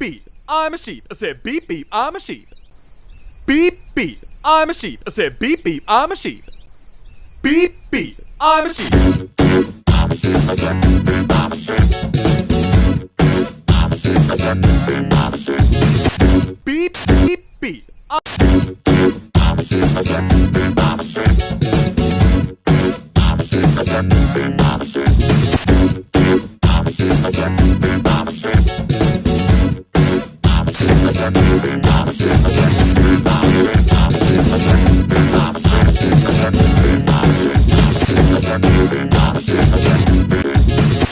beep, I'm a sheep. I said beep beep, I'm a sheep. Beep beep, I'm a sheep. I said beep beep, I'm a sheep. Beep beep, I'm a sheep. I'm a sheep. I said beep beep, I'm a sheep. I'm a sheep. I said beep beep, I'm a sheep. Beep beep beep. I'm a sheep. I said beep beep, I'm a sheep. I'm a sheep. I said beep beep, I'm a sheep. I'm a sheep. I said beep beep, I'm a sheep. I'm a sheep. I said beep beep, I'm a sheep. I said beep beep, I'm a sheep. I'm a sheep. I said beep beep, I'm a sheep. I said beep beep, I'm a sheep. I'm a sheep. I said beep beep, I'm a sheep. I said beep beep.